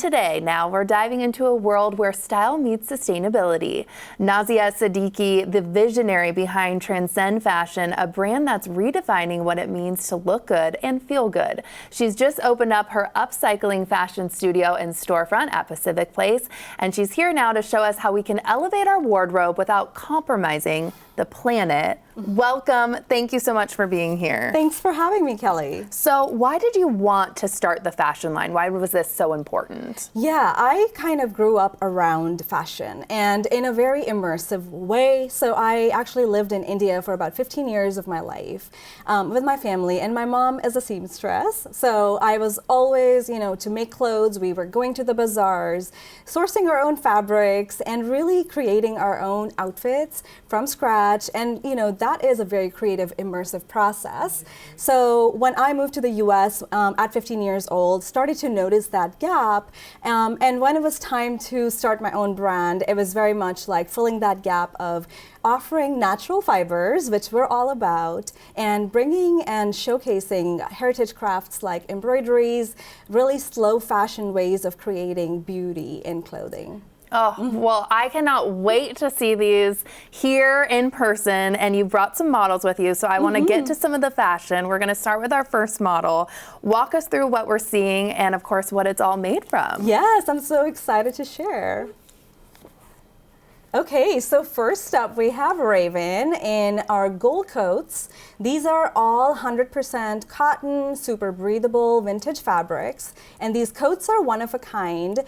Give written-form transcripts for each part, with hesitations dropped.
today, now we're diving into a world where style meets sustainability. Nazia Siddiqui, the visionary behind Transcend Fashion, a brand that's redefining what it means to look good and feel good. She's just opened up her upcycling fashion studio and storefront at Pacific Place, and she's here now to show us how we can elevate our wardrobe without compromising the planet. Welcome. Thank you so much for being here. Thanks for having me, Kelly. So why did you want to start the fashion line? Why was this so important? Yeah, I kind of grew up around fashion and in a very immersive way. So I actually lived in India for about 15 years of my life with my family, and my mom is a seamstress. So I was always, to make clothes, we were going to the bazaars, sourcing our own fabrics and really creating our own outfits from scratch. And, that is a very creative, immersive process. So when I moved to the US at 15 years old, started to notice that gap. And when it was time to start my own brand, it was very much like filling that gap of offering natural fibers, which we're all about, and bringing and showcasing heritage crafts like embroideries, really slow fashion ways of creating beauty in clothing. Oh, well, I cannot wait to see these here in person, and you brought some models with you, so I want to get to some of the fashion. We're going to start with our first model. Walk us through what we're seeing and, of course, what it's all made from. Yes, I'm so excited to share. Okay, so first up we have Raven in our gold coats. These are all 100% cotton, super breathable vintage fabrics, and these coats are one of a kind.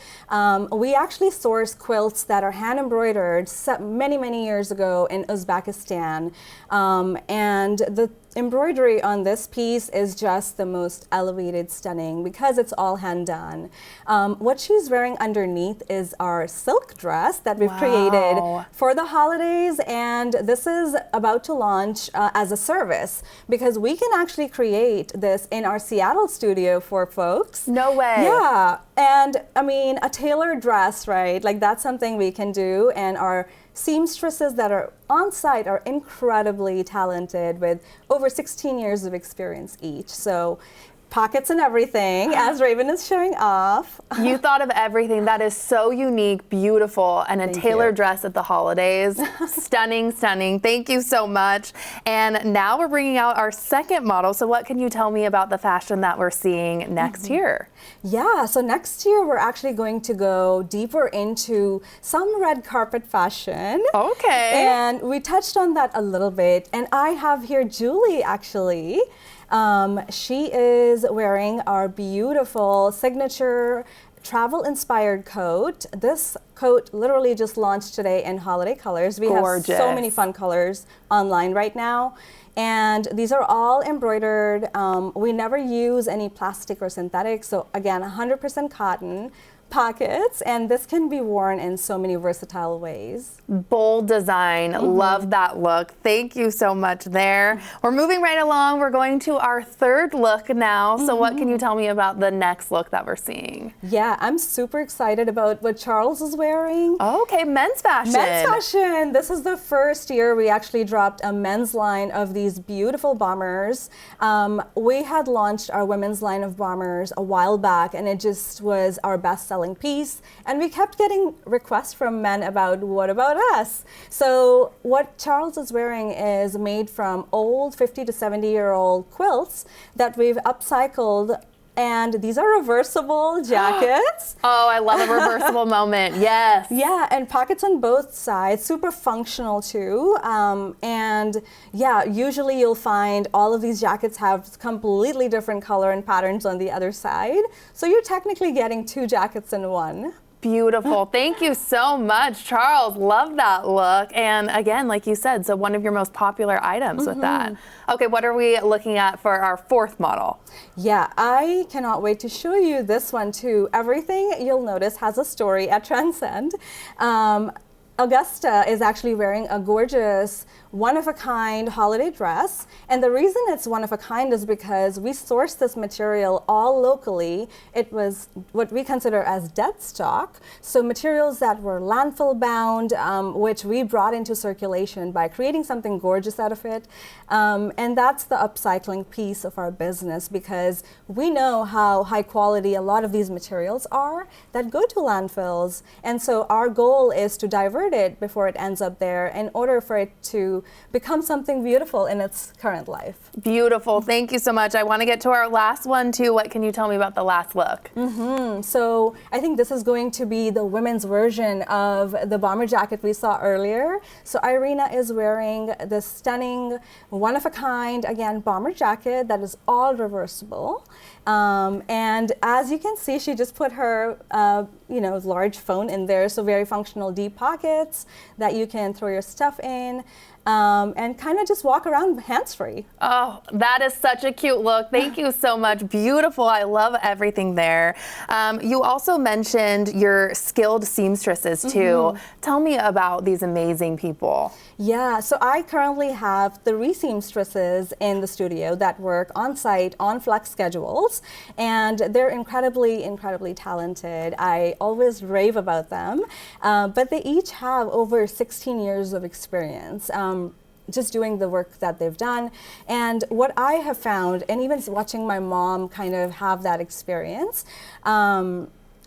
We actually source quilts that are hand embroidered many years ago in Uzbekistan, and the embroidery on this piece is just the most elevated, stunning, because it's all hand done. What she's wearing underneath is our silk dress that we've created for the holidays, and this is about to launch as a service, because we can actually create this in our Seattle studio for folks. No way. Yeah, and I mean, a tailored dress, right? Like, that's something we can do, and our seamstresses that are on site are incredibly talented with over 16 years of experience each. So pockets and everything, as Raven is showing off. You thought of everything. That is so unique, beautiful, and a tailored dress at the holidays. Stunning, stunning. Thank you so much. And now we're bringing out our second model. So what can you tell me about the fashion that we're seeing next year? Yeah, so next year we're actually going to go deeper into some red carpet fashion. Okay. And we touched on that a little bit. And I have here Julie, actually. She is wearing our beautiful signature travel-inspired coat. This coat literally just launched today in holiday colors. We have so many fun colors online right now. And these are all embroidered. We never use any plastic or synthetic. So again, 100% cotton. Pockets, and this can be worn in so many versatile ways. Bold design. Love that look. Thank you so much there. We're moving right along. We're going to our third look now. So what can you tell me about the next look that we're seeing? Yeah, I'm super excited about what Charles is wearing. Okay, men's fashion. Men's fashion. This is the first year we actually dropped a men's line of these beautiful bombers. We had launched our women's line of bombers a while back, and it just was our best-selling piece, and we kept getting requests from men about, what about us? So what Charles is wearing is made from old 50 to 70-year-old quilts that we've upcycled, and these are reversible jackets. Oh, I love a reversible moment. Yes. Yeah, and pockets on both sides, super functional too. And yeah, usually you'll find all of these jackets have completely different color and patterns on the other side. So you're technically getting two jackets in one. Beautiful. Thank you so much, Charles. Love that look. And again, like you said, so one of your most popular items with that. Okay, what are we looking at for our fourth model? Yeah, I cannot wait to show you this one too. Everything you'll notice has a story at Transcend. Augusta is actually wearing a gorgeous, one-of-a-kind holiday dress. And the reason it's one-of-a-kind is because we sourced this material all locally. It was what we consider as dead stock. So materials that were landfill bound, which we brought into circulation by creating something gorgeous out of it. And that's the upcycling piece of our business, because we know how high quality a lot of these materials are that go to landfills. And so our goal is to divert it before it ends up there in order for it to become something beautiful in its current life. Beautiful. Thank you so much. I want to get to our last one too. What can you tell me about the last look? So I think this is going to be the women's version of the bomber jacket we saw earlier. So Irina is wearing this stunning, one-of-a-kind, again, bomber jacket that is all reversible. And as you can see, she just put her large phone in there, so very functional deep pockets that you can throw your stuff in. And kind of just walk around hands-free. Oh, that is such a cute look. Thank you so much. Beautiful. I love everything there. You also mentioned your skilled seamstresses too. Tell me about these amazing people. Yeah, so I currently have 3 seamstresses in the studio that work on site on flex schedules, and they're incredibly, incredibly talented. I always rave about them, but they each have over 16 years of experience. Just doing the work that they've done. And what I have found, and even watching my mom kind of have that experience,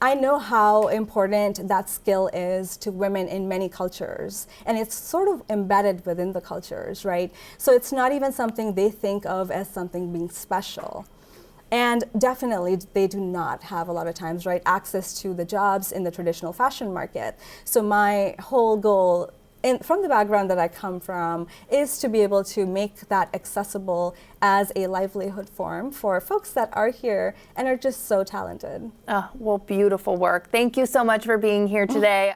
I know how important that skill is to women in many cultures. And it's sort of embedded within the cultures, right? So it's not even something they think of as something being special. And definitely, they do not have a lot of times, right, access to the jobs in the traditional fashion market. So my whole goal, from the background that I come from, is to be able to make that accessible as a livelihood form for folks that are here and are just so talented. Oh, well, beautiful work. Thank you so much for being here today.